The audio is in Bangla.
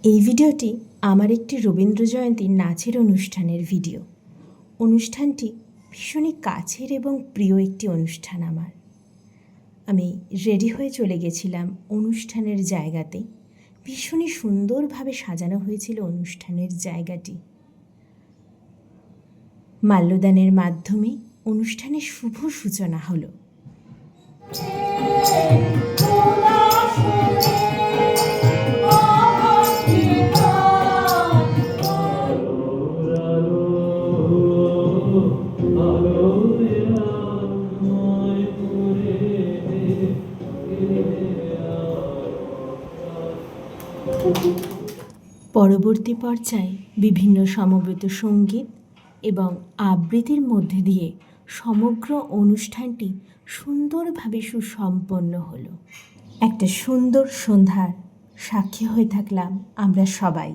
এই ভিডিওটি আমার একটি রবীন্দ্র জয়ন্তীর নাচের অনুষ্ঠানের ভিডিও। অনুষ্ঠানটি ভীষণই কাছের এবং প্রিয় একটি অনুষ্ঠান আমার। আমি রেডি হয়ে চলে গেছিলাম অনুষ্ঠানের জায়গাতে। ভীষণই সুন্দরভাবে সাজানো হয়েছিল অনুষ্ঠানের জায়গাটি। মাল্যদানের মাধ্যমে অনুষ্ঠানের শুভ সূচনা হলো। পরবর্তী পর্যায়ে বিভিন্ন সমবেত সঙ্গীত এবং আবৃত্তির মধ্যে দিয়ে সমগ্র অনুষ্ঠানটি সুন্দরভাবে সুসম্পন্ন হলো। একটা সুন্দর সন্ধ্যার সাক্ষী হয়ে থাকলাম আমরা সবাই।